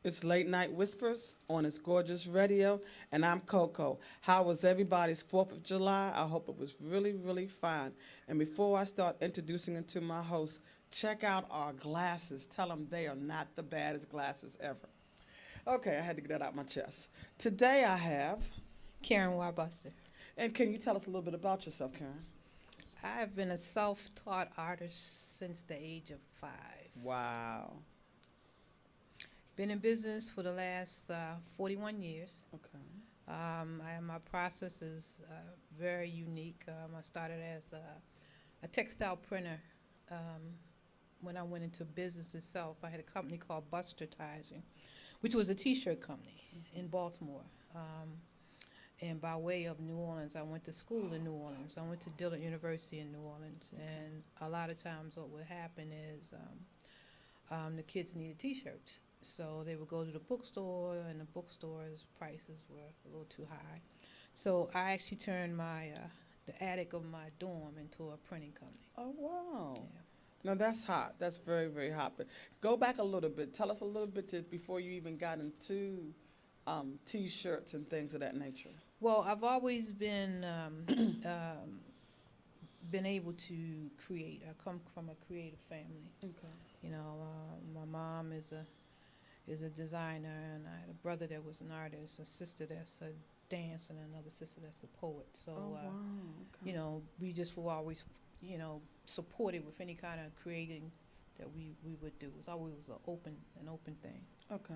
It's Late Night Whispers on It's Gorgeous Radio, and I'm Coco. How was everybody's 4th of July? I hope it was really, really fun. And before I start introducing it to my host, check out our glasses. Tell them they are not the baddest glasses ever. Okay, I had to get that out my chest. Today I have, Karen Warbuster. and can you tell us a little bit about yourself, Karen? I've been a self taught artist since the age of 5. Wow. Been in business for the last 41 years. Okay. My process is very unique. I started as a textile printer when I went into business itself. I had a company called Bustertising, which was a T-shirt company in Baltimore. And by way of New Orleans, I went to school in New Orleans. I went to Dillard University in New Orleans, and a lot of times what would happen is the kids needed T-shirts, so they would go to the bookstore, and the bookstore's prices were a little too high. So I actually turned my the attic of my dorm into a printing company. Oh, wow. Yeah. Now that's hot. That's very, very hot. But go back a little bit. Tell us a little bit before you even got into T-shirts and things of that nature. Well, I've always been able to create. I come from a creative family. Okay. My mom is a designer, and I had a brother that was an artist, a sister that's a dancer, and another sister that's a poet. So, Oh, wow. Okay. we just were always, supported with any kind of creating that we would do. It was always an open thing. Okay.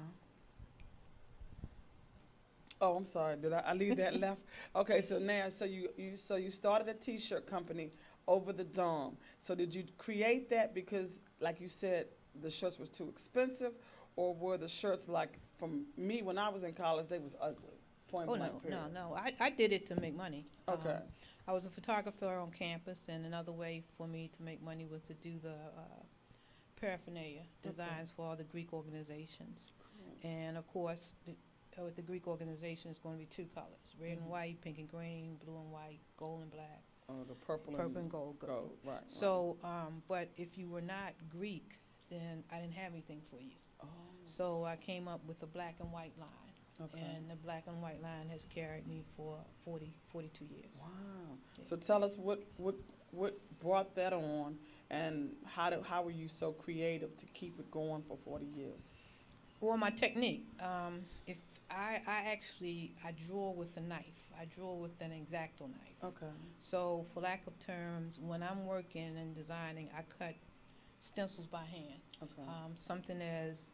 Oh, I'm sorry. Did I leave that left? Okay. So now, so you started a T-shirt company over the dorm. So did you create that because, like you said, the shirts was too expensive, or were the shirts like from me when I was in college? They was ugly. Point Oh blank. no, Period. no, no! I did it to make money. Okay. I was a photographer on campus, and another way for me to make money was to do the paraphernalia designs for all the Greek organizations. And of course, with the Greek organization, it's going to be two colors: red and white, pink and green, blue and white, gold and black, Oh, the purple purple and and gold. gold. Right. So, but if you were not Greek, then I didn't have anything for you. Oh. So I came up with a black and white line. Okay. And the black and white line has carried me for 42 years. Wow. Yeah. So tell us what brought that on, and how were you so creative to keep it going for 40 years? Well, my technique. If I draw with a knife. I draw with an X-Acto knife. Okay. So, for lack of terms, when I'm working and designing, I cut stencils by hand. Okay. Something as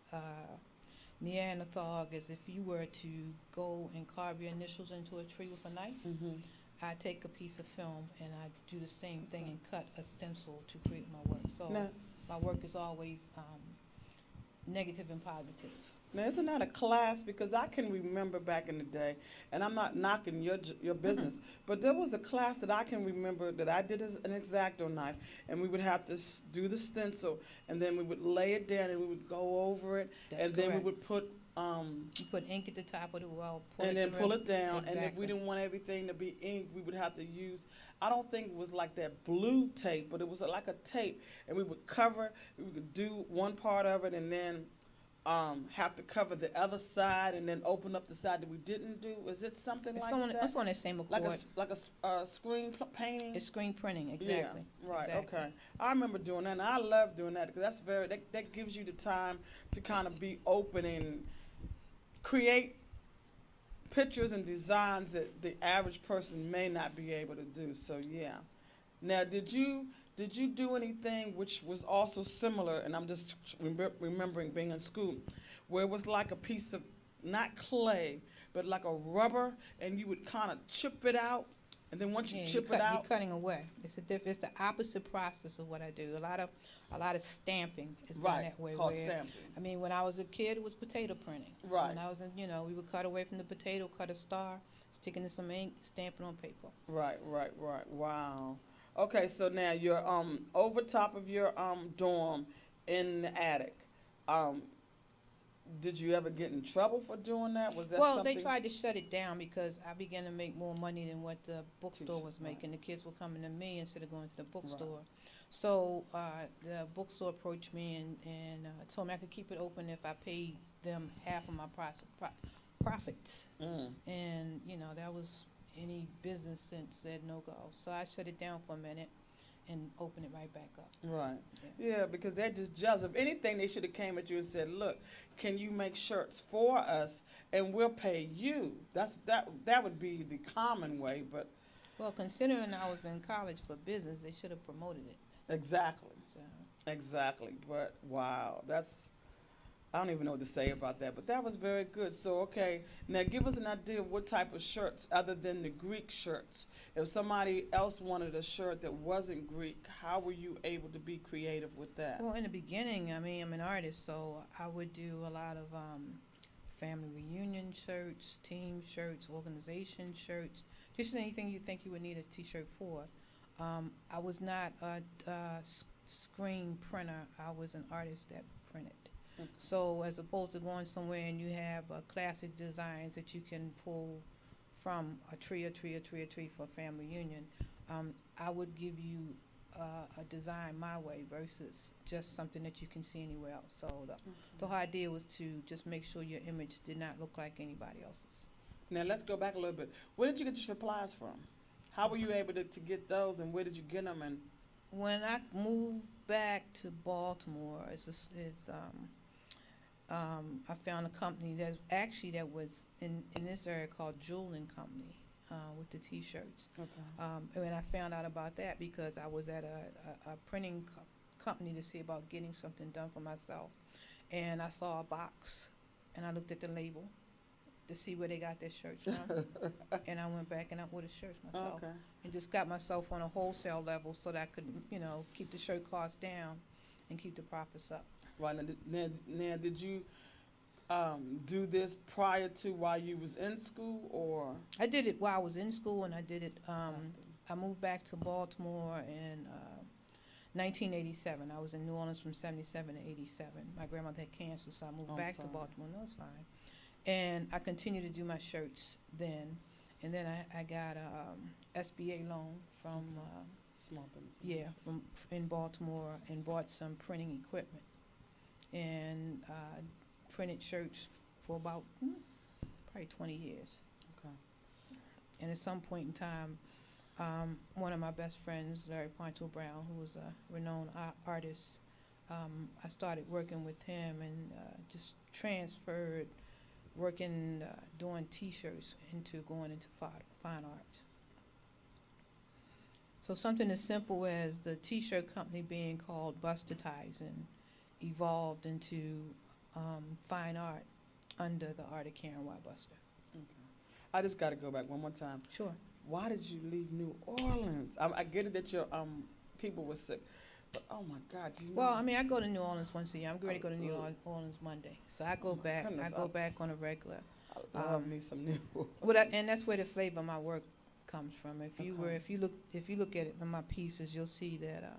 Neanderthal as if you were to go and carve your initials into a tree with a knife. Mhm. I take a piece of film and I do the same thing and cut a stencil to create my work. So Now, my work is always negative and positive. now isn't that a class? Because I can remember back in the day, and I'm not knocking your business, but there was a class that I can remember that I did as an X-Acto knife, and we would have to do the stencil, and then we would lay it down, and we would go over it, That's and then we correct. would put You put ink at the top of the well, pull and it then through. pull it down. And if Exactly. we didn't want everything to be ink, we would have to use. I don't think it was like that blue tape, but it was like a tape, and we would cover. We would do one part of it, and then have to cover the other side, and then open up the side that we didn't do. Is it something It's like on, that? it's on that same Like accord. a screen painting. It's screen printing, exactly. Yeah, right. Exactly. Okay. I remember doing that, and I love doing that because that gives you the time to kind of be open and create pictures and designs that the average person may not be able to do. So yeah. Now, did you do anything which was also similar? And I'm just remembering being in school, where it was like a piece of not clay, but like a rubber, and you would kind of chip it out, and then once you Yeah, chip it you're out, cutting away. It's the opposite process of what I do. A lot of stamping is done right, that way. called Where stamping. I mean, when I was a kid, it was potato printing. Right, When I was in, we would cut away from the potato, cut a star, stick it in some ink, stamp it on paper. right. Wow. Okay, so now you're over top of your dorm in the attic. Um, did you ever get in trouble for doing that? Was that Well, something? they tried to shut it down because I began to make more money than what the bookstore was Teachers, right. making. The kids were coming to me instead of going to the Right. bookstore. So the bookstore approached me and told me I could keep it open if I paid them half of my profits. Mm. And, that was any business sense said no go. So I shut it down for a minute and opened it right back up. Right. Yeah. Yeah, because they're just jealous. If anything, they should have came at you and said, "Look, can you make shirts for us, and we'll pay you." That would be the common way, but Well, considering I was in college for business, they should have promoted it. exactly, So. exactly. But wow, I don't even know what to say about that. But that was very good. So okay, now give us an idea of what type of shirts other than the Greek shirts. If somebody else wanted a shirt that wasn't Greek, how were you able to be creative with that? Well, in the beginning, I mean, I'm an artist, so I would do a lot of family reunion shirts, team shirts, organization shirts, just anything you think you would need a T-shirt for. I was not a screen printer. I was an artist that printed. Okay. So as opposed to going somewhere and you have classic designs that you can pull from a tree for a family reunion, I would give you a design my way versus just something that you can see anywhere else. So the whole idea was to just make sure your image did not look like anybody else's. Now let's go back a little bit. Where did you get your supplies from? How were you able to get those, and where did you get them? And When I moved back to Baltimore, I found a company that was in this area called Jewel and Company with the T-shirts. okay. And I found out about that because I was at a printing company to see about getting something done for myself, and I saw a box, and I looked at the label to see where they got their shirts from, and I went back and I ordered shirts myself, Okay. and just got myself on a wholesale level so that I could, keep the shirt costs down and keep the profits up. Right. Now, did you do this prior to while you was in school, or? I did it while I was in school, and I did it. After? I moved back to Baltimore in 1987. I was in New Orleans from 77 to 87. My grandmother had cancer, so I moved I'm back to sorry. Baltimore. No, it's fine. And I continued to do my shirts then. And then I got a SBA loan from, Small business. from in Baltimore, and bought some printing equipment. And printed shirts for about probably 20 years. Okay. And at some point in time, one of my best friends, Larry Ponto Brown, who was a renowned artist, I started working with him and just transferred working, doing T-shirts into going into fine art. So something as simple as the T-shirt company being called Buster Ties and evolved into fine art under the Art of Karen Y. Buster. Okay. I just got to go back one more time. Sure. Why did you leave New Orleans? I get it that your people were sick, but oh my God, you. Well, I mean, I go to New Orleans once a year. I'm ready to go to New Orleans Monday, so I go Oh my back. goodness, I go back on a regular. I love me some New Orleans. And that's where the flavor of my work comes from. If you look at it in my pieces, you'll see that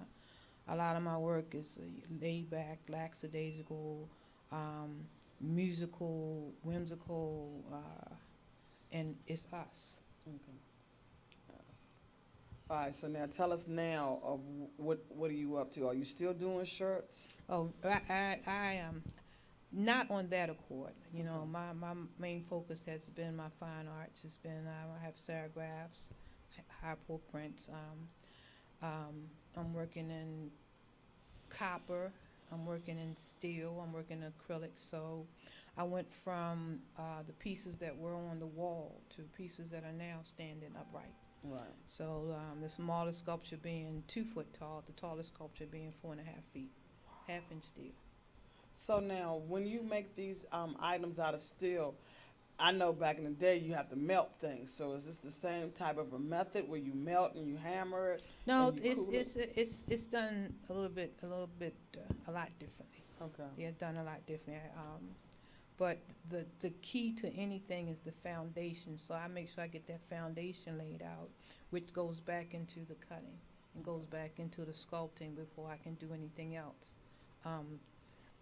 a lot of my work is laid back, lackadaisical, musical, whimsical, and it's us. Okay. Yes. All right. So now tell us now of what are you up to? Are you still doing shirts? Oh, I am not on that accord. You know, my main focus has been my fine arts. It's been I have serigraphs, hypo prints. I'm working in copper. I'm working in steel. I'm working in acrylic. So I went from the pieces that were on the wall to pieces that are now standing upright. Right. So the smallest sculpture being 2 foot tall, the tallest sculpture being 4.5 feet, half-inch steel. So now, when you make these items out of steel, I know back in the day you have to melt things. So is this the same type of a method where you melt and you hammer it? No, and you cool it's done a lot differently. Okay. Yeah, done a lot differently. But the key to anything is the foundation. So I make sure I get that foundation laid out, which goes back into the cutting and goes back into the sculpting before I can do anything else.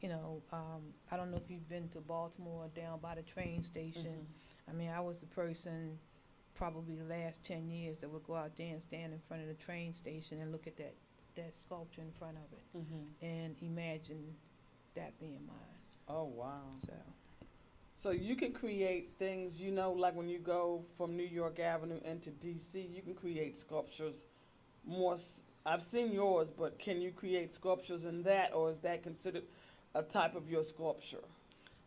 I don't know if you've been to Baltimore down by the train station. I mean, I was the person probably the last 10 years that would go out there and stand in front of the train station and look at that sculpture in front of it and imagine that being mine. Oh, wow. So, So you can create things, like when you go from New York Avenue into DC, you can create sculptures I've seen yours, but can you create sculptures in that, or is that considered a type of your sculpture?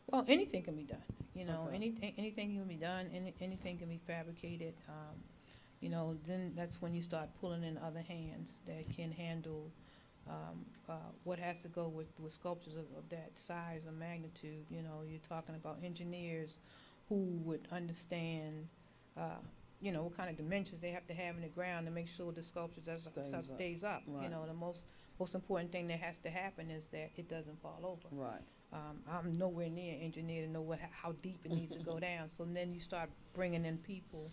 well, anything can be done. Okay. Anything can be done. Anything can be fabricated. Then that's when you start pulling in other hands that can handle what has to go with sculptures of that size or magnitude. You're talking about engineers who would understand, what kind of dimensions they have to have in the ground to make sure the sculpture stays up. Right. The most important thing that has to happen is that it doesn't fall over. Right. I'm nowhere near engineer to know how deep it needs to go down. So then you start bringing in people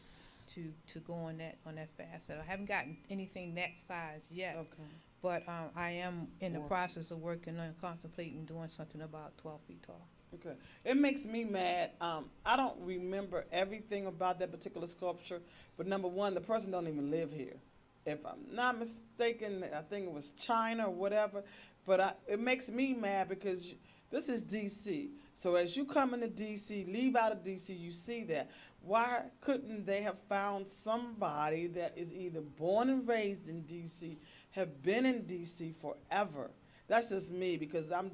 to go on that facet. I haven't gotten anything that size yet, Okay. but I am in the Well- process of working on contemplating doing something about 12 feet tall. Okay. It makes me mad. I don't remember everything about that particular sculpture, but number one, the person don't even live here. If I'm not mistaken, I think it was China or whatever. But it makes me mad because this is DC. So as you come into DC, leave out of DC, you see that. Why couldn't they have found somebody that is either born and raised in DC, have been in DC forever? That's just me, because I'm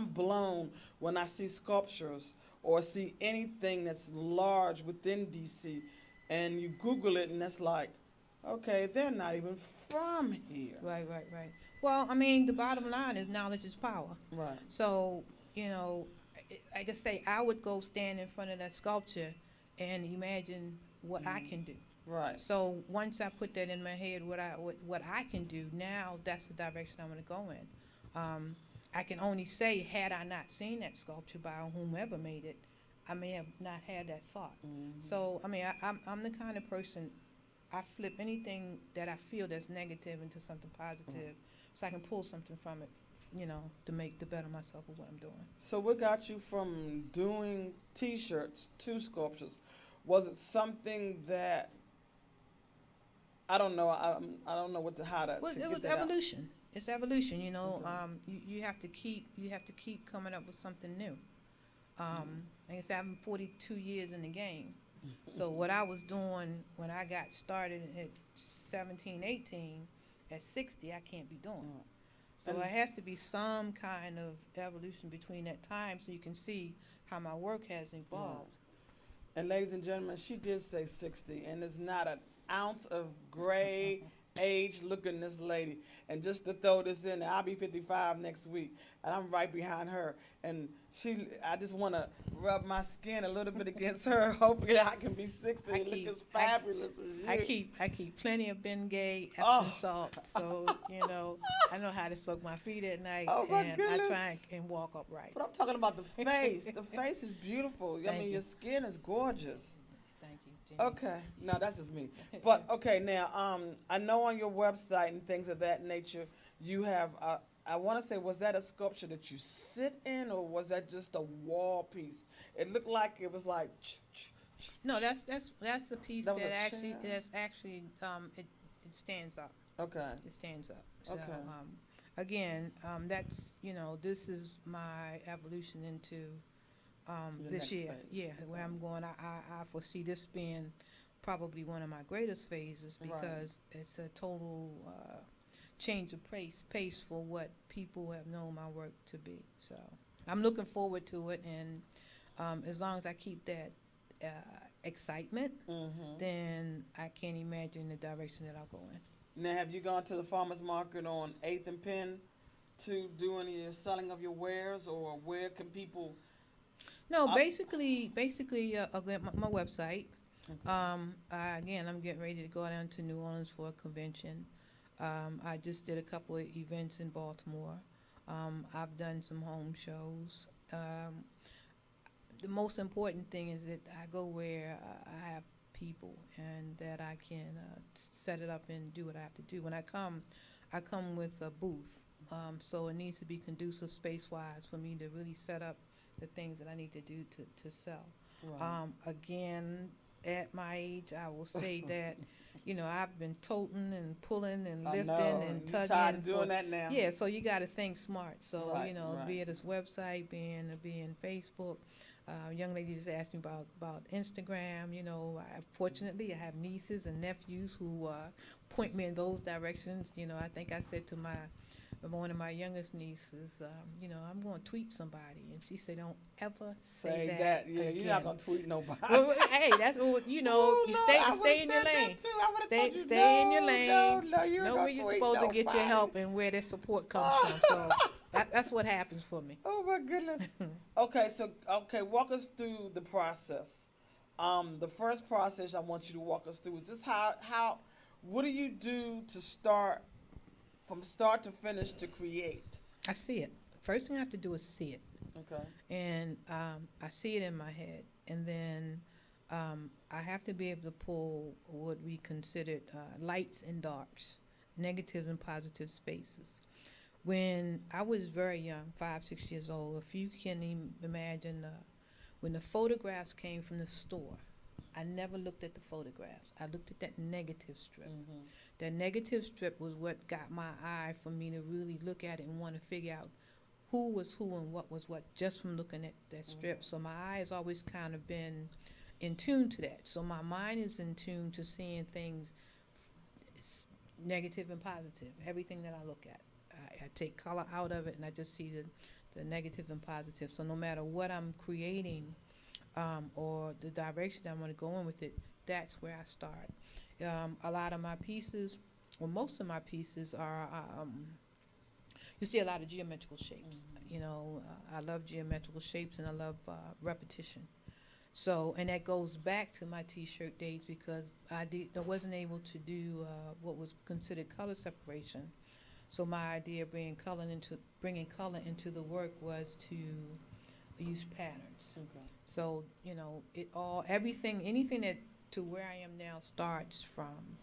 blown when I see sculptures or see anything that's large within DC, and you Google it and it's like, okay, they're not even from here. Right. Well, I mean, the bottom line is knowledge is power. Right. So, like I say, I would go stand in front of that sculpture and imagine what I can do. Right. So once I put that in my head, what I can do, now that's the direction I'm going to go in. I can only say, had I not seen that sculpture by whomever made it, I may have not had that thought. So, I mean, I'm the kind of person, I flip anything that I feel that's negative into something positive, so I can pull something from it, to better myself with what I'm doing. So what got you from doing T-shirts to sculptures? Was it something that I don't know? I don't know how to. Well, to it get was that out. evolution. It's evolution, Okay. you have to keep coming up with something new. Like I said, I'm 42 years in the game. So what I was doing when I got started at 17, 18, at 60, I can't be doing. Right. So And- there has to be some kind of evolution between that time so you can see how my work has evolved. And ladies and gentlemen, she did say 60, and there's not an ounce of gray age looking this lady. And just to throw this in, I'll be 55 next week, and I'm right behind her. And I just want to rub my skin a little bit against her. Hopefully, I can be 60 and look as fabulous as you. I keep plenty of Bengay, Epsom Oh. salt, so I know how to soak my feet at night, Oh, my and I goodness. try and walk upright. But I'm talking about the face. The face is beautiful. Thank you. Your skin is gorgeous. Thank you, Jimmy. Okay, no, that's just me. But okay, now I know on your website and things of that nature, you have. I want to say, was that a sculpture that you sit in, or was that just a wall piece? It looked like it was like. No, that's the piece That was that a actually chair? that's actually it stands up. Okay. It stands up. So Okay. again, that's this is my evolution into Your this next year. phase. Yeah, where I'm going. I foresee this being probably one of my greatest phases Right. because it's a total change of pace for what people have known my work to be. So I'm looking forward to it, and as long as I keep that excitement, Mm-hmm. then I can't imagine the direction that I'll go in. Now, have you gone to the farmers market on 8th and Penn to do any of your selling of your wares, or where can people? No, I- basically, again, my website. Okay. Again, I'm getting ready to go down to New Orleans for a convention. I just did a couple of events in Baltimore. I've done some home shows. The most important thing is that I go where I have people and that I can set it up and do what I have to do. When I come with a booth. So it needs to be conducive space-wise for me to really set up the things that I need to do to sell. Right. Again, at my age, I will say that, I've been toting and pulling and I lifting know. and You tired tugging of doing that now? yeah, so you got to think smart. So, Right, be right. it this website, being Facebook. Young lady just asked me about Instagram. Fortunately, I have nieces and nephews who point me in those directions. I think I said to one of my youngest nieces, I'm going to tweet somebody, and she said, "Don't ever say that Yeah, you're not again." gonna tweet nobody. Hey, that's what Ooh, you no, I would've stay in your said that lane. too. I would've told you, Stay in your no, lane. no, you ain't Know gonna where you're tweet supposed to get your nobody. help and where that support comes Oh. from. So that's what happens for me. Oh my goodness. Okay, walk us through the process. The first process I want you to walk us through is just how what do you do to start from start to finish to create? I see it. First thing I have to do is see it, Okay. and I see it in my head, and then I have to be able to pull what we considered lights and darks, negative and positive spaces. When I was very young, 5, 6 years old, if you can imagine, when the photographs came from the store, I never looked at the photographs. I looked at that negative strip. Mm-hmm. That negative strip was what got my eye for me to really look at it and want to figure out who was who and what was what just from looking at that strip. So my eye has always kind of been in tune to that. So my mind is in tune to seeing things negative and positive, everything that I look at. I take color out of it and I just see the negative and positive. So no matter what I'm creating or the direction I'm going to go in with it, that's where I start. A lot of my pieces, or most of my pieces, are you see a lot of geometrical shapes. I love geometrical shapes and I love repetition. So, and that goes back to my T-shirt days because I wasn't able to do what was considered color separation. So my idea of bringing color into the work was to use patterns. Okay. So anything that to where I am now starts from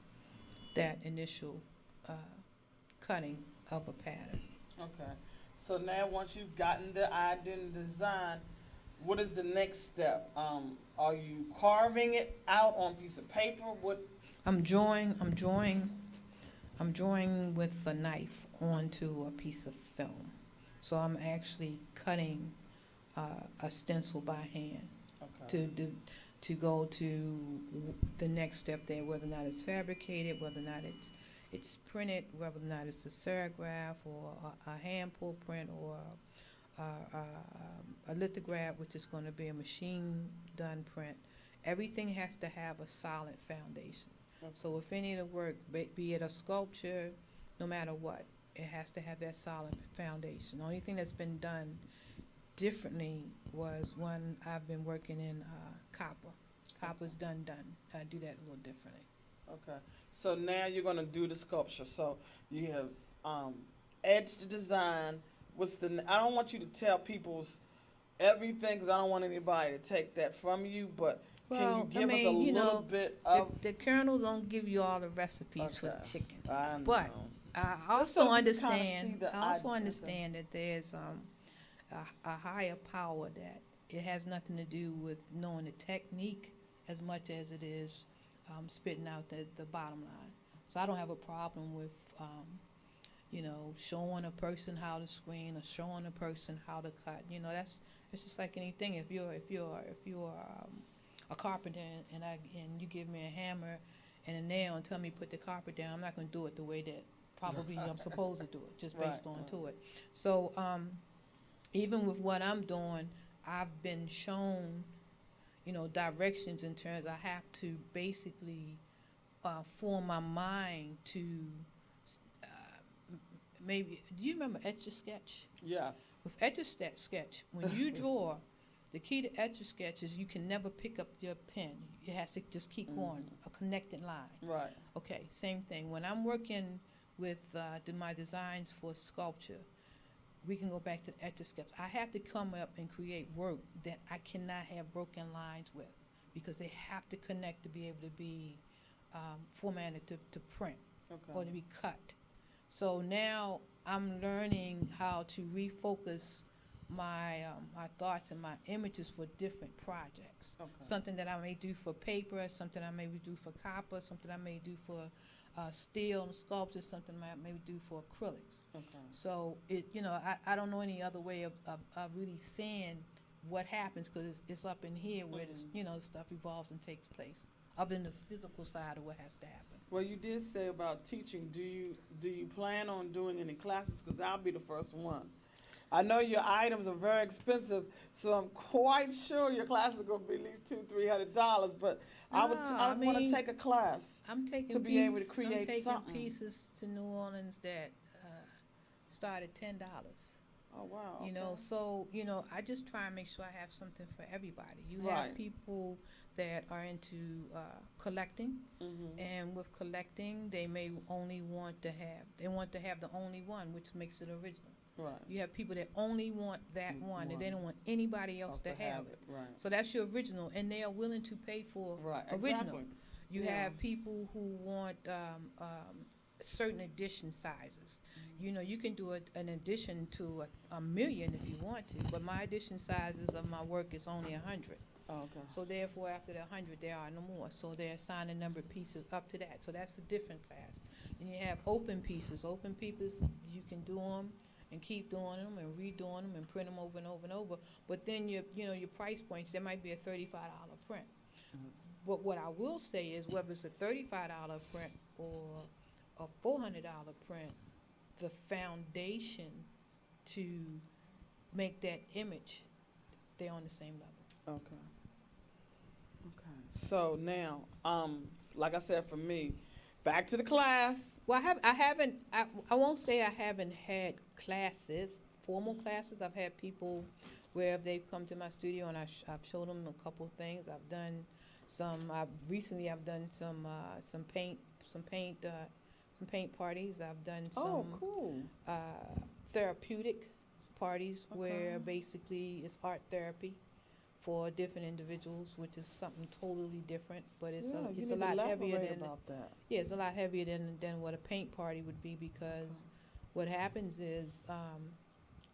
that initial cutting of a pattern. Okay. So now once you've gotten the idea and design, what is the next step? Are you carving it out on a piece of paper? What? I'm drawing with a knife onto a piece of film. So I'm actually cutting a stencil by hand Okay. to go to the next step there, whether or not it's fabricated, whether or not it's printed, whether or not it's a serigraph or a hand pull print or a lithograph, which is going to be a machine done print. Everything has to have a solid foundation. Okay. So if any of the work, be it a sculpture, no matter what, it has to have that solid foundation. The only thing that's been done differently was when I've been working in copper. Copper's done. I do that a little differently. Okay. So now you're gonna do the sculpture. So you have edged the design. I don't want you to tell people's everything because I don't want anybody to take that from you. But can you give us a little bit of? The Colonel don't give you all the recipes for the Okay. chicken. I know. But I Just so also you kinda see understand. the I also idea. understand that there's a higher power that it has nothing to do with knowing the technique as much as it is spitting out the bottom line. So I don't have a problem with showing a person how to screen or showing a person how to cut. It's just like anything. If you're a carpenter and you give me a hammer and a nail and tell me put the carpet down, I'm not going to do it the way that probably I'm supposed to do it, just based on to it. So even with what I'm doing, I've been shown, directions in terms I have to basically form my mind to maybe. Do you remember Etch-a-Sketch? Yes. With Etch-a-Sketch, when you draw, the key to Etch-a-Sketch is you can never pick up your pen. It has to just keep going, a connected line. Right. Okay, same thing. When I'm working with my designs for sculpture, we can go back to the Etch-a-Sketch. I have to come up and create work that I cannot have broken lines with because they have to connect to be able to be formatted to print or to Okay. be cut. So now I'm learning how to refocus my thoughts and my images for different projects. Okay. Something that I may do for paper, something I may do for copper, something I may do for steel and sculpture, something I may do for acrylics. Okay. So I don't know any other way of really seeing what happens, because it's up in here where this, stuff evolves and takes place, up in the physical side of what has to happen. Well, you did say about teaching. Do you plan on doing any classes? Because I'll be the first one. I know your items are very expensive, so I'm quite sure your classes are going to be at least $200-300. But I No, want to mean, take a class. I'm taking to be able to I'm create taking something. pieces to New Orleans that start at $10. Oh wow. You Okay. know, so I just try and make sure I have something for everybody. You Right. have people that are into collecting, Mhm. and with collecting, they may only want to have the only one, which makes it original. Right. You have people that only want that one, and they don't want anybody else to have it. Right. So that's your original, and they are willing to pay for Right. original. Exactly. You Yeah. have people who want certain edition sizes. You can do an addition to a million if you want to, but my edition sizes of my work is only 100. Oh, okay. So therefore, after the 100, there are no more. So they're assigning number of pieces up to that. So that's a different class. And you have open pieces. Open pieces, you can do them and keep doing them and redoing them and print them over and over and over. But then your price points, there might be a $35 print. Mhm. But what I will say is, whether it's a $35 print or a $400 print, the foundation to make that image, they're on the same level. Okay. Okay. So now, like I said, for me, back to the class. Well, I won't say I haven't had classes, formal classes. I've had people where they've come to my studio and I've showed them a couple of things. I've done recently I've done some paint parties. I've done Oh, some cool. therapeutic parties where Okay. basically it's art therapy for different individuals, which is something totally different, but it's Yeah, a, you it's need a to lot heavier elaborate than about that. yeah, it's a lot heavier than what a paint party would be, because what happens is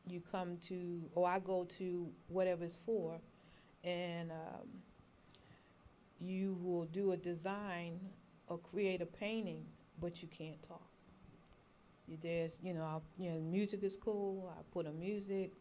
you come to, or I go to whatever it's for, and you will do a design or create a painting, but you can't talk. Music is cool. I put on music.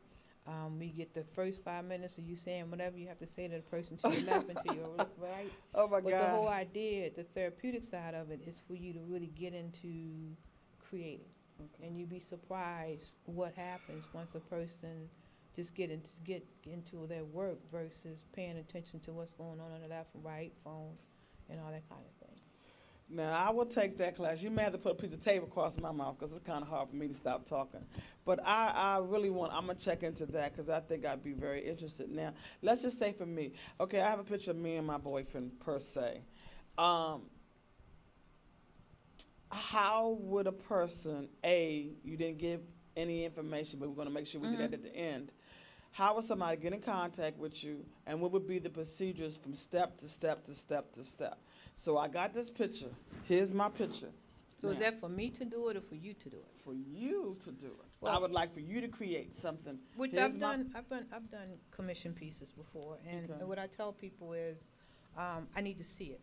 We get the first 5 minutes of you saying whatever you have to say to the person to your left and to your right. Oh my But God. the whole idea, the therapeutic side of it, is for you to really get into creating. Okay. And you'd be surprised what happens once a person just get into their work versus paying attention to what's going on the left and right, phone, and all that kind of thing. Now, I will take that class. You may have to put a piece of tape across my mouth because it's kind of hard for me to stop talking. But I really I'm going to check into that because I think I'd be very interested. Now, let's just say for me, okay, I have a picture of me and my boyfriend, per se. How would a person, you didn't give any information, but we're going to make sure we do that at the end. How would somebody get in contact with you, and what would be the procedures from step to step to step to step? So I got this picture. Here's my picture. So is Now, that for me to do it or for you to do it? for you to do it? I Well- would like for you to create something. Which Here's I've my- done. I've done commission pieces before, and Okay. what I tell people is, I need to see it,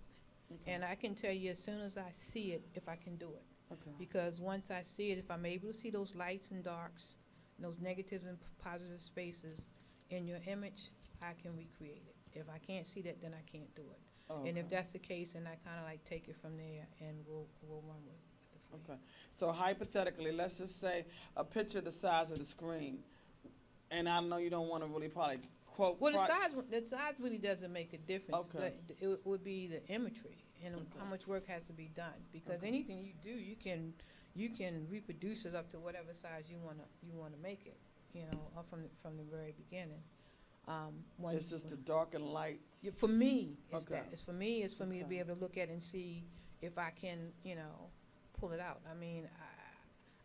Okay. and I can tell you as soon as I see it if I can do it. Okay. Because once I see it, if I'm able to see those lights and darks, and those negatives and positive spaces in your image, I can recreate it. If I can't see that, then I can't do it. And if Okay. that's the case, then I kind of like take it from there, and we'll run with it for you. Okay. So hypothetically, let's just say a picture the size of the screen, and I know you don't want to really probably quote. Well, price. the size really doesn't make a difference. Okay. It would be the imagery and Okay. how much work has to be done. Because Okay. anything you do, you can reproduce it up to whatever size you wanna make it. Up from the very beginning. It's just the dark and lights. For me, it's Okay. that. It's for me to Okay. be able to look at it and see if I can, pull it out. I mean,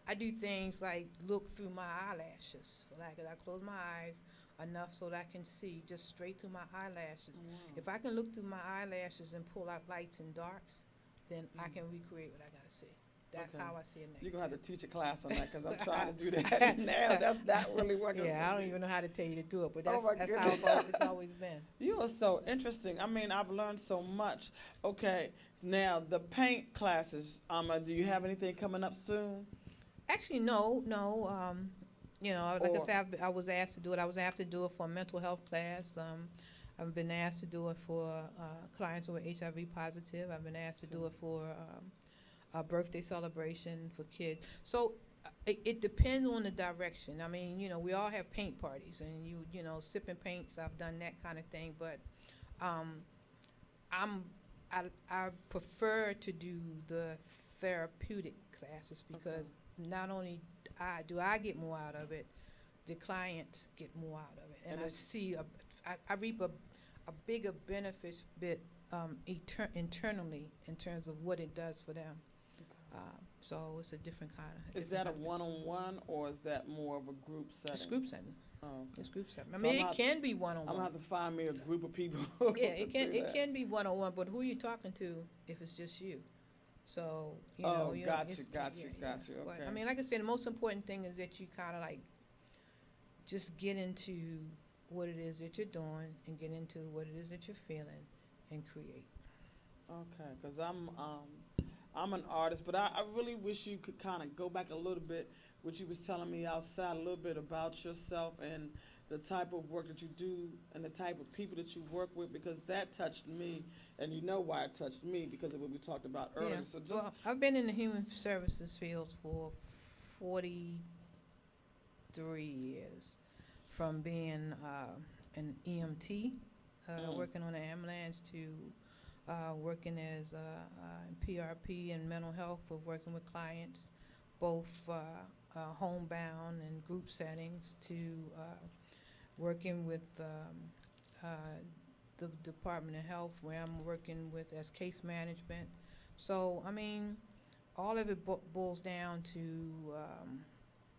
I do things like look through my eyelashes. I close my eyes enough so that I can see just straight through my eyelashes. If I can look through my eyelashes and pull out lights and darks, then I can recreate what I gotta see. That's Okay. how I see a negative. You're going to have to teach a class on that because I'm trying to do that now. That's not really working. Yeah, I for don't me. even know how to tell you to do it, but Oh that's my how goodness. it's always been. You are so interesting. I mean, I've learned so much. Okay, now the paint classes. Do you have anything coming up soon? Actually, no, no. You know, like I Or said, I was asked to do it. I was asked to do it for a mental health class. I've been asked to do it for clients who are HIV positive. I've been asked to do it for a birthday celebration for kids. So it depends on the direction. I mean, you know, we all have paint parties, and you know, sipping paints. I've done that kind of thing, but um, I'm I prefer to do the therapeutic classes because not only I get more out of it, the clients get more out of it, and And I it's- see I reap a bigger benefit internally in terms of what it does for them. So it's a different kind of. is that a one-on-one or is that more of a group setting? It's group setting. Oh, okay. It's group setting. I So mean, I'm it not- can be one on I'm gonna one. have to find me a group of people. Yeah, to it can do it that. can be one on one, but who you talking to if it's just you? So you Oh, know, you know, gotcha, it's- gotcha, yeah. gotcha, But, I okay. mean, like I said, the most important thing is that you kind of like just get into what it is that you're doing and get into what it is that you're feeling and create. Okay, because I'm an artist, but I really wish you could kind of go back a little bit, what you was telling me outside, a little bit about yourself and the type of work that you do and the type of people that you work with, because that touched me, and you know why it touched me, because of what we talked about earlier. Yeah. So just, Well, I've been in the human services field for 43 years, from being an EMT, working on an ambulance, to working as PRP and mental health, with working with clients, both homebound and group settings, to working with the Department of Health, where I'm working with as case management. So, I mean, all of it boils down to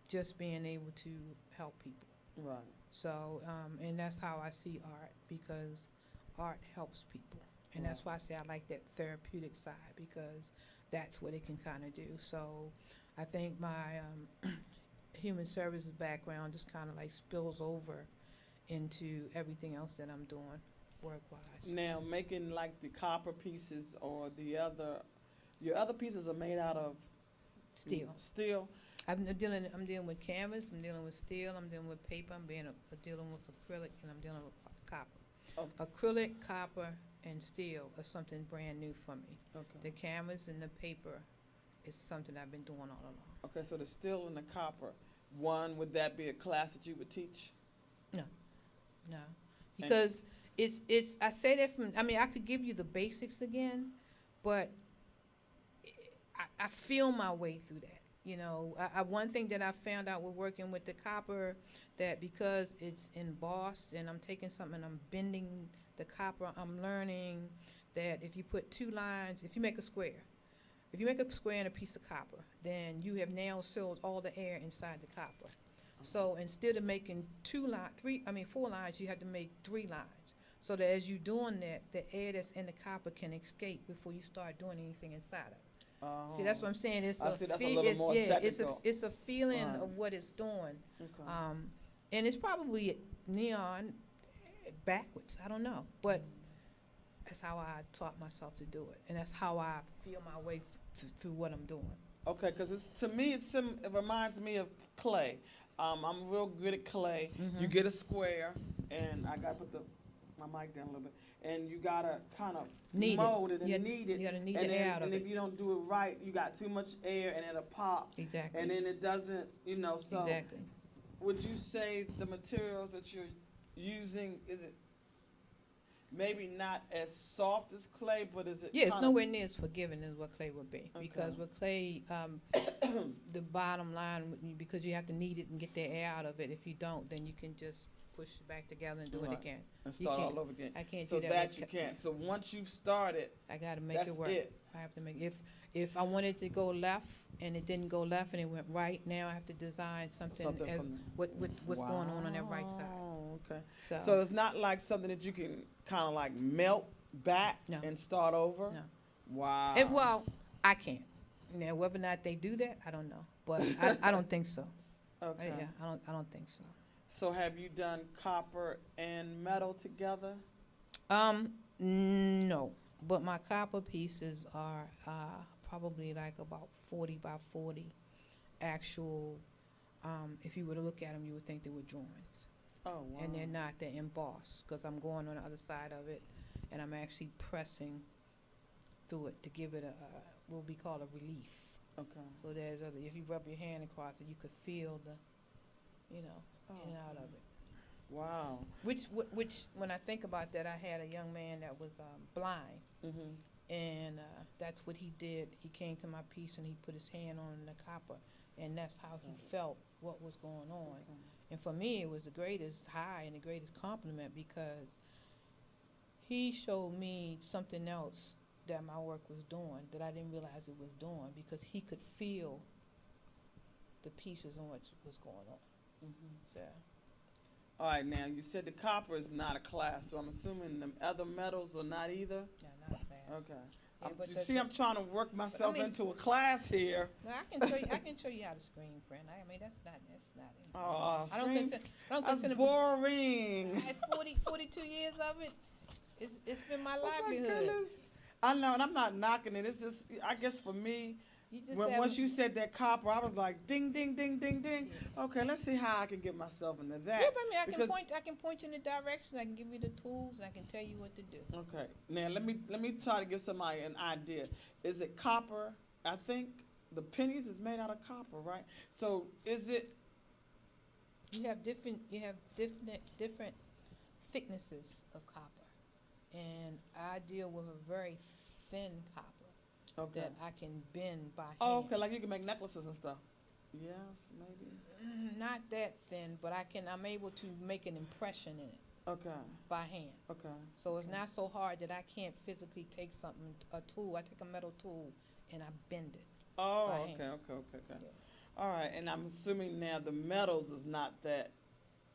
just being able to help people. right. So, and that's how I see art, because art helps people. And that's why I say I like that therapeutic side, because that's what it can kind of do. So I think my human services background just kind of like spills over into everything else that I'm doing work-wise. Now, making like the copper pieces or your other pieces are made out of Steel. Steel. I'm dealing with canvas, I'm dealing with steel, I'm dealing with paper, I'm dealing with acrylic, and I'm dealing with copper. Okay. Acrylic, copper, and steel are something brand new for me. Okay. The canvas and the paper is something I've been doing all along. Okay, so the steel and the copper. One, would that be a class that you would teach? No, because it's I say that from, I mean, I could give you the basics again, but I feel my way through that. You know, one thing that I found out with working with the copper, that because it's embossed and I'm taking something and I'm bending the copper, I'm learning that if you put two lines, if you make a square in a piece of copper, then you have now sealed all the air inside the copper. So instead of making four lines, you have to make 3 lines. So that as you're doing that, the air that's in the copper can escape before you start doing anything inside of it. See, that's what I'm saying. It's I a see, that's a fe- little it's, more yeah, technical. it's a feeling Right. of what it's doing. Okay. And it's probably neon backwards. I don't know, but that's how I taught myself to do it, and that's how I feel my way through what I'm doing. Okay, because to me, it reminds me of clay. I'm real good at clay. You get a square, and I gotta put my mic down a little bit, and you gotta kind of Knead it. mold it and You knead it. gotta knead and the then, air out of and it. if you don't do it right, you got too much air, and it'll pop, Exactly. and then it doesn't, So Exactly. would you say the materials that you're using, is it maybe not as soft as clay, but is it? Yeah, it's kinda- nowhere near as forgiving as what clay would be. Because Okay. with clay, the bottom line, because you have to knead it and get the air out of it. If you don't, then you can just push it back together and do Right. it again. And You start can't- all over again. I can't So do that with you ca- can't. So once you've started, I got to make that's it work. it. I have to make if I wanted to go left and it didn't go left and it went right, now I have to design something as from what's going on that right side. Wow, okay. So, So it's not like something that you can kind of like melt back No. and start over? No. Wow. well, I can't. Now, whether or not they do that, I don't know, but I don't think so. Okay. Yeah, I don't think so. So have you done copper and metal together? No, but my copper pieces are probably like about 40 by 40 actual. If you were to look at them, you would think they were drawings, Oh, wow. and they're not. They're embossed because I'm going on the other side of it, and I'm actually pressing through it to give it a what we call a relief. Okay. So there's other. If you rub your hand across it, you could feel the, Oh, in and out okay. of it. Wow. Which, when I think about that, I had a young man that was blind, Mhm. and that's what he did. He came to my piece and he put his hand on the copper, and that's how he felt what was going on. Okay. And for me, it was the greatest high and the greatest compliment because he showed me something else that my work was doing that I didn't realize it was doing because he could feel the pieces on what was going on. Mhm. So. All right. Now you said the copper is not a class, so I'm assuming the other metals are not either. No, not a class. Okay. Yeah, but You the- see, I'm trying to work myself mean- into a class here. No, I can show you. I can show you how to screen print. I mean, that's not. Oh, I don't screen- consider. I don't That's consider. boring. At 42 years of it, it's been my Oh my livelihood. goodness. I know, and I'm not knocking it. It's just, I guess for me, You just once you said that copper, I was like, ding, ding, ding, ding, ding. Yeah. Okay, let's see how I can get myself into that. Yeah, but I mean, I because- can point you in the direction. I can give you the tools. I can tell you what to do. Okay, now let me try to give somebody an idea. Is it copper? I think the pennies is made out of copper, right? So is it? You have different thicknesses of copper, and I deal with a very thin copper Okay. that I can bend by hand. Oh, okay, like you can make necklaces and stuff. Yes, maybe. Not that thin, but I'm able to make an impression in it Okay, by hand. okay. So it's not so hard that I can't physically take a tool. I take a metal tool and I bend it. Oh, by okay, hand. okay. Yeah. All right, and I'm assuming now the metals is not that.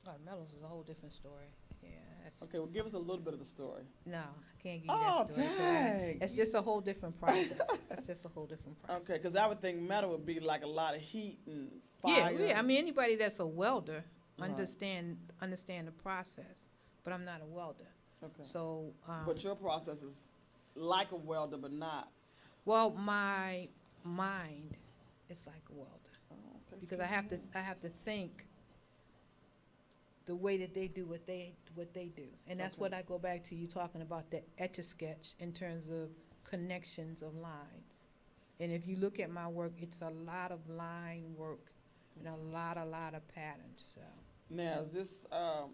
Oh, metals is a whole different story. Yeah, that's, Okay, well, give us a little bit of the story. no, I can't give you Oh, that story. 'cause dang. It's just a whole different process. That's just a whole different process. Okay, because I would think metal would be like a lot of heat and Yeah, fire. yeah. I mean, anybody that's a welder Right. understand the process, but I'm not a welder. Okay. So, But your process is like a welder, but not. well, my mind is like a welder. Oh, okay. Because I have to think the way that they do what they do, and that's Okay. what I go back to you talking about the Etch-a-Sketch in terms of connections of lines. And if you look at my work, it's a lot of line work and a lot of patterns. So Now, is this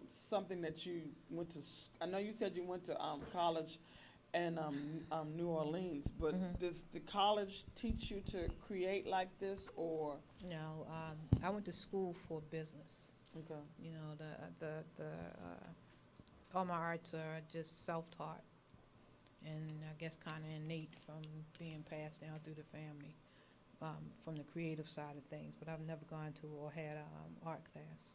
something that you went to? I know you said you went to college in New Orleans, but Mhm. does the college teach you to create like this, or? no, I went to school for business. Okay. You know, all my arts are just self-taught, and I guess kind of innate from being passed down through the family, from the creative side of things. But I've never gone to or had a art class.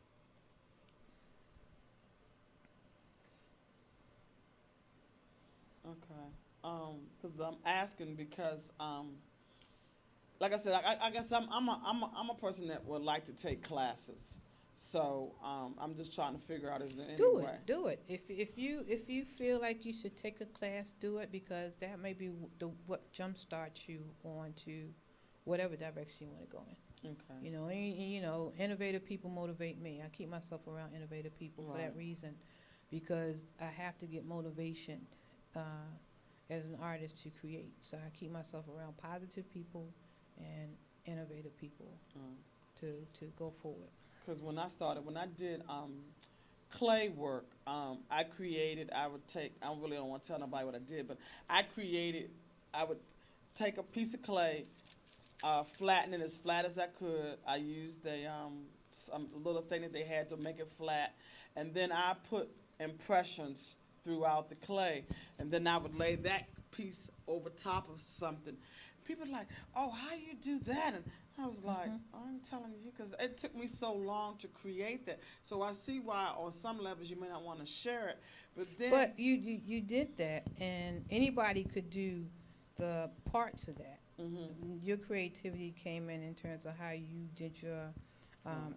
Okay. Because I'm asking because, like I said, I guess I'm a person that would like to take classes. So I'm just trying to figure out, is there any way? Do it. If you feel like you should take a class, do it, because that may be what jumpstarts you on to whatever direction you want to go in. Okay. You know, and innovative people motivate me. I keep myself around innovative people for that Right. reason, because I have to get motivation as an artist to create. So I keep myself around positive people and innovative people to go forward. Because when I did clay work, I really don't want to tell nobody what I did, but I would take a piece of clay, flatten it as flat as I could. I used some little thing that they had to make it flat, and then I put impressions throughout the clay, and then I would lay that piece over top of something. People are like, "Oh, how you do that?" And I was like, "I'm telling you, because it took me so long to create that." So I see why, on some levels, you may not want to share it, but then. But you did that, and anybody could do the parts of that. Your creativity came in terms of how you did your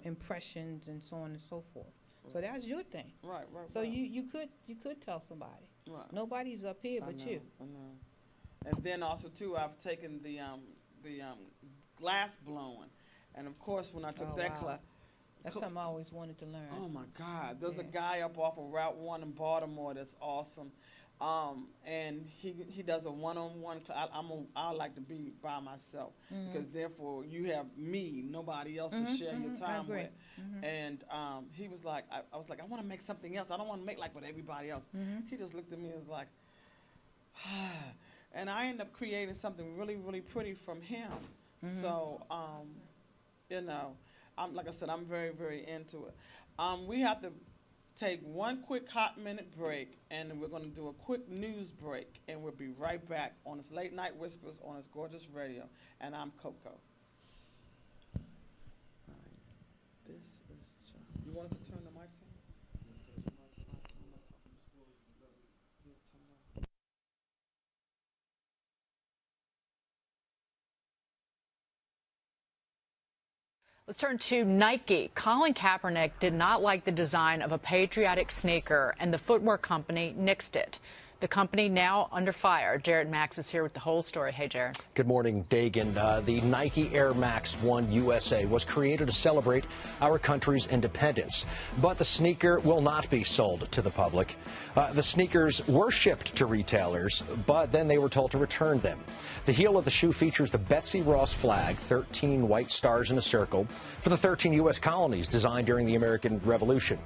impressions and so on and so forth. So that's your thing. Right. So you could tell somebody. Right. Nobody's up here but you. I know. And then also too, I've taken the glass blowing, and of course when I took that class, That's something I always wanted to learn. oh my God, there's a guy up off of Route 1 in Baltimore that's awesome, and he does a one-on-one class. I like to be by myself because therefore you have me, nobody else to share your time with. And he was like, I was like, I want to make something else. I don't want to make like what everybody else. He just looked at me and was like, and I ended up creating something really, really pretty from him. So, you know, like I said, I'm very, very into it. We have to take one quick hot minute break, and then we're going to do a quick news break, and we'll be right back on this Late Night Whispers on this gorgeous radio. And I'm Coco. This is John. You want us to turn the mics on? Let's turn to Nike. Colin Kaepernick did not like the design of a patriotic sneaker, and the footwear company nixed it. The company now under fire. Jared Max is here with the whole story. Hey, Jared. Good morning, Dagan. The Nike Air Max 1 USA was created to celebrate our country's independence, but the sneaker will not be sold to the public. The sneakers were shipped to retailers, but then they were told to return them. The heel of the shoe features the Betsy Ross flag, 13 white stars in a circle, for the 13 U.S. colonies designed during the American Revolution.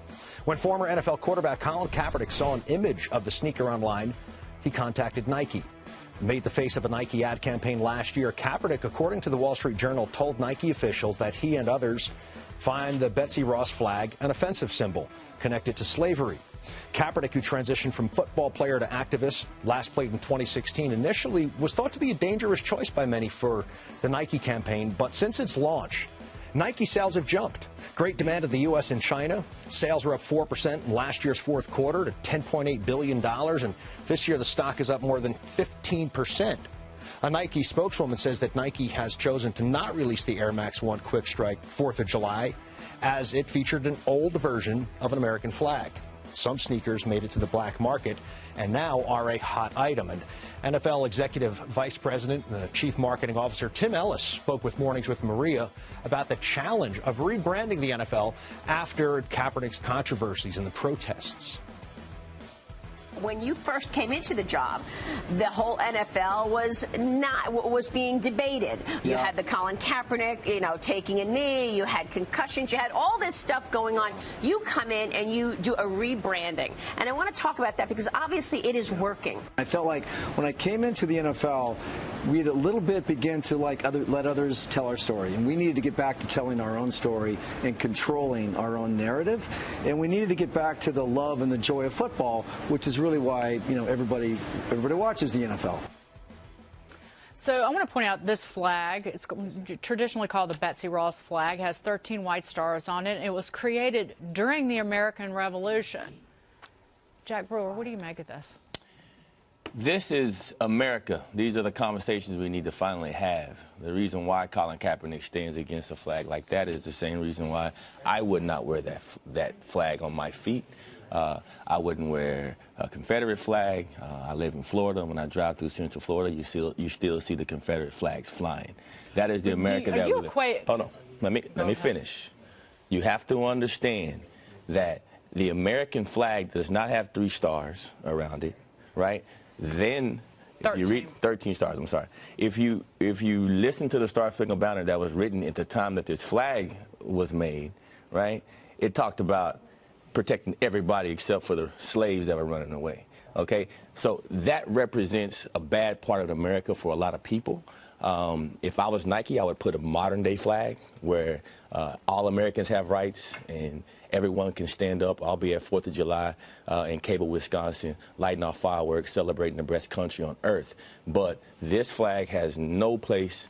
When former NFL quarterback Colin Kaepernick saw an image of the sneaker online, he contacted Nike. Made the face of a Nike ad campaign last year, Kaepernick, according to the Wall Street Journal, told Nike officials that he and others find the Betsy Ross flag an offensive symbol connected to slavery. Kaepernick, who transitioned from football player to activist, last played in 2016, initially was thought to be a dangerous choice by many for the Nike campaign, but since its launch, Nike sales have jumped. Great demand in the U.S. and China. Sales were up 4% in last year's fourth quarter to $10.8 billion, and this year the stock is up more than 15%. A Nike spokeswoman says that Nike has chosen to not release the Air Max 1 Quick Strike 4th of July, as it featured an old version of an American flag. Some sneakers made it to the black market and now are a hot item. And NFL Executive Vice President and Chief Marketing Officer Tim Ellis spoke with Mornings with Maria about the challenge of rebranding the NFL after Kaepernick's controversies and the protests. When you first came into the job, the whole NFL was being debated. You had the Colin Kaepernick, taking a knee. You had concussions. You had all this stuff going on. You come in and you do a rebranding, and I want to talk about that because obviously it is working. I felt like when I came into the NFL, we had a little bit begin to let others tell our story, and we needed to get back to telling our own story and controlling our own narrative, and we needed to get back to the love and the joy of football, which is really why everybody watches the NFL. So I want to point out this flag. It's traditionally called the Betsy Ross flag. It has 13 white stars on it. It was created during the American Revolution. Jack Brewer, what do you make of this? This is America. These are the conversations we need to finally have. The reason why Colin Kaepernick stands against a flag like that is the same reason why I would not wear that flag on my feet. I wouldn't wear a Confederate flag. I live in Florida. When I drive through Central Florida, you still see the Confederate flags flying. That is the America that we live. Hold on. Let me finish. You have to understand that the American flag does not have 3 stars around it, right? Then, if you read 13 stars, I'm sorry. If you listen to the Star Spangled Banner that was written at the time that this flag was made, right? It talked about protecting everybody except for the slaves that were running away. Okay, so that represents a bad part of America for a lot of people. If I was Nike, I would put a modern day flag where all Americans have rights and everyone can stand up. I'll be at 4th of July in Cable, Wisconsin, lighting off fireworks, celebrating the best country on earth. But this flag has no place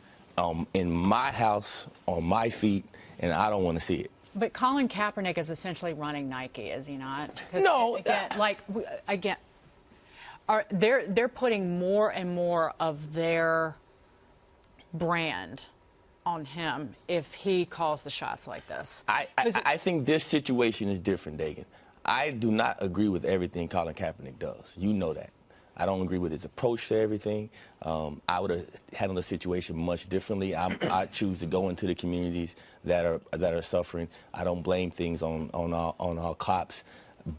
in my house, on my feet, and I don't want to see it. But Colin Kaepernick is essentially running Nike, is he not? No. They're putting more and more of their brand on him if he calls the shots like this? I think this situation is different, Dagan. I do not agree with everything Colin Kaepernick does. You know that. I don't agree with his approach to everything. I would have handled the situation much differently. I choose to go into the communities that are suffering. I don't blame things on our cops,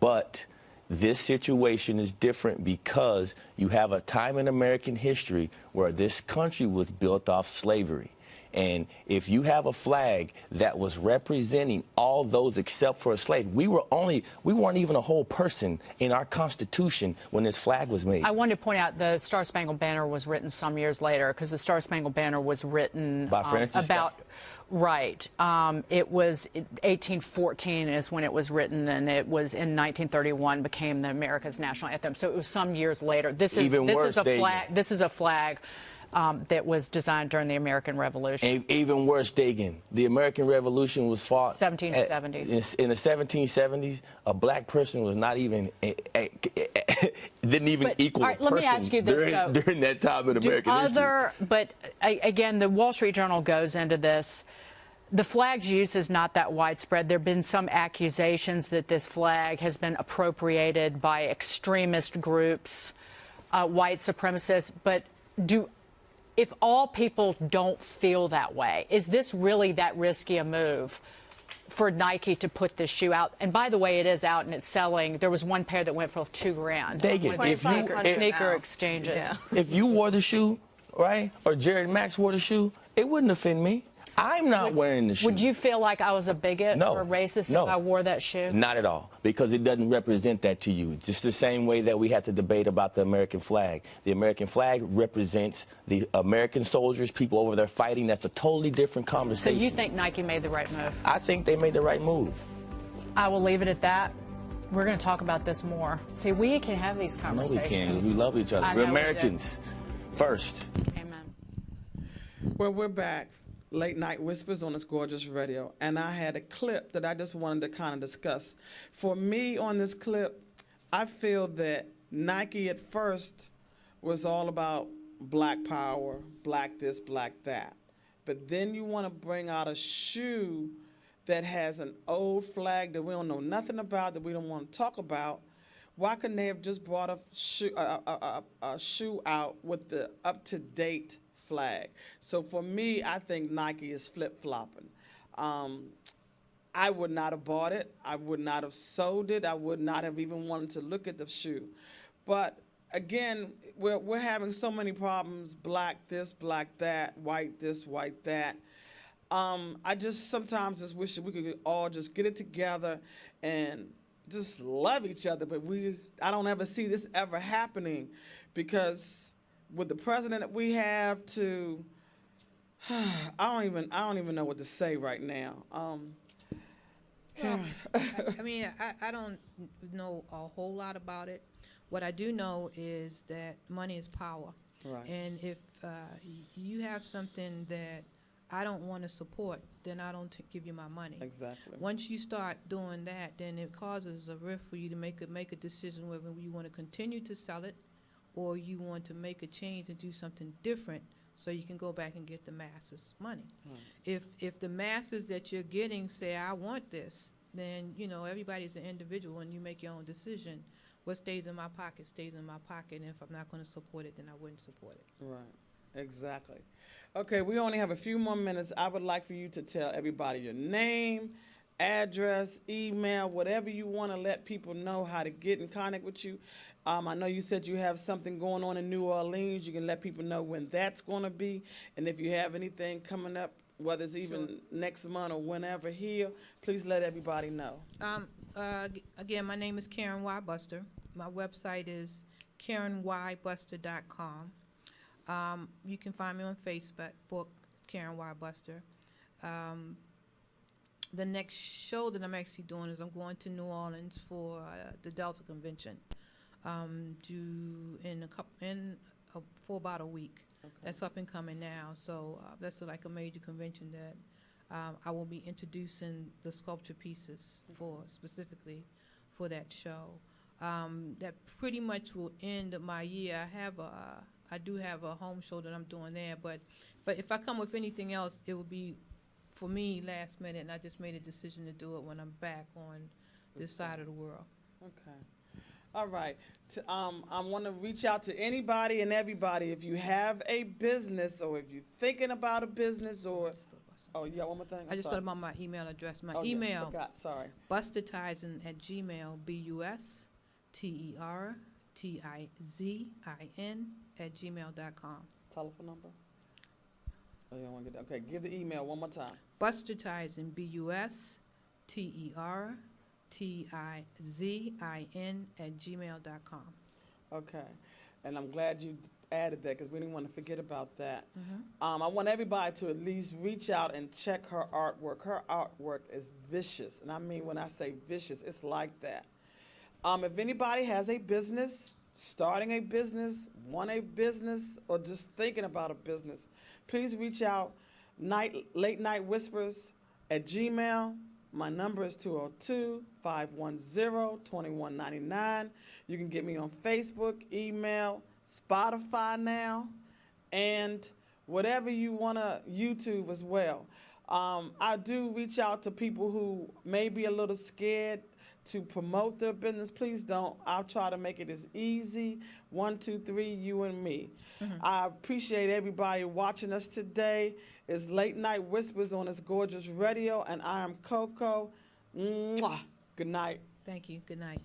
but this situation is different because you have a time in American history where this country was built off slavery. And if you have a flag that was representing all those except for a slave, we weren't even a whole person in our Constitution when this flag was made. I wanted to point out the Star Spangled Banner was written some years later, because the Star Spangled Banner was written by Francis about. Scott. Right. It was 1814 is when it was written, and it was in 1931 became the America's national anthem. So it was some years later. This is a flag that was designed during the American Revolution. Even worse, Dagan, the American Revolution was fought 1770s. In the 1770s. A black person was not even didn't even equal a person. Let me ask you this, during that time in American history. But again, the Wall Street Journal goes into this. The flag's use is not that widespread. There have been some accusations that this flag has been appropriated by extremist groups, white supremacists. But if all people don't feel that way, is this really that risky a move for Nike to put this shoe out? And by the way, it is out and it's selling. There was one pair that went for $2,000. Sneaker exchanges. Yeah. If you wore the shoe, right, or Jared Max wore the shoe, it wouldn't offend me. I'm not wearing the shoe. Would you feel like I was a bigot or a racist if I wore that shoe? Not at all, because it doesn't represent that to you. Just the same way that we had to debate about the American flag. The American flag represents the American soldiers, people over there fighting. That's a totally different conversation. So you think Nike made the right move? I think they made the right move. I will leave it at that. We're going to talk about this more. See, we can have these conversations. No, we can, because we love each other. We're Americans first. Amen. Well, we're back. Late Night Whispers on this gorgeous radio, and I had a clip that I just wanted to kind of discuss. For me, on this clip, I feel that Nike at first was all about black power, black this, black that. But then you want to bring out a shoe that has an old flag that we don't know nothing about, that we don't want to talk about. Why couldn't they have just brought a shoe out with the up-to-date flag? So for me, I think Nike is flip-flopping. I would not have bought it. I would not have sold it. I would not have even wanted to look at the shoe. But again, we're having so many problems: black this, black that, white this, white that. I just sometimes just wish that we could all just get it together and just love each other. But I don't ever see this ever happening, because with the president that we have, I don't even know what to say right now. Well, I mean, I don't know a whole lot about it. What I do know is that money is power. Right. And if you have something that I don't want to support, then I don't give you my money. Exactly. Once you start doing that, then it causes a rift for you to make a decision whether you want to continue to sell it, or you want to make a change and do something different so you can go back and get the masses money. Right. If the masses that you're getting say, I want this, then, everybody's an individual and you make your own decision. What stays in my pocket stays in my pocket, and if I'm not going to support it, then I wouldn't support it. Right, exactly. Okay, we only have a few more minutes. I would like for you to tell everybody your name, address, email, whatever you want to let people know how to get in contact with you. I know you said you have something going on in New Orleans. You can let people know when that's going to be. And if you have anything coming up, whether it's even next month or whenever here, please let everybody know. Again, my name is Karen Y. Buster. My website is KarenYBuster.com. You can find me on Facebook, Karen Y. Buster. The next show that I'm actually doing is I'm going to New Orleans for the Delta Convention, for about a week. Okay. That's up and coming now. So that's like a major convention that I will be introducing the sculpture pieces specifically for that show. That pretty much will end my year. I have I do have a home show that I'm doing there, but if I come with anything else, it would be, for me, last minute, and I just made a decision to do it when I'm back on this side of the world. Okay. All right. I want to reach out to anybody and everybody. If you have a business, or if you're thinking about a business, or yeah, one more thing. I just thought about my email address. My Yeah, email, forgot. Sorry. bustertizin@gmail, bustertizin@gmail.com. Telephone number. Oh, you don't want to get that. Okay, give the email one more time. Bustertizin, bustertizin@gmail.com. Okay, and I'm glad you added that because we didn't want to forget about that. I want everybody to at least reach out and check her artwork. Her artwork is vicious, and I mean when I say vicious, it's like that. If anybody has a business, starting a business, want a business, or just thinking about a business, please reach out. Late Night Whispers at Gmail. My number is 202-510-2199. You can get me on Facebook, email, Spotify now, and whatever you want to, YouTube as well. I do reach out to people who may be a little scared to promote their business. Please don't. I'll try to make it as easy. 1, 2, 3, you and me. I appreciate everybody watching us today. It's Late Night Whispers on this gorgeous radio, and I am Coco. Mwah. Good night. Thank you. Good night.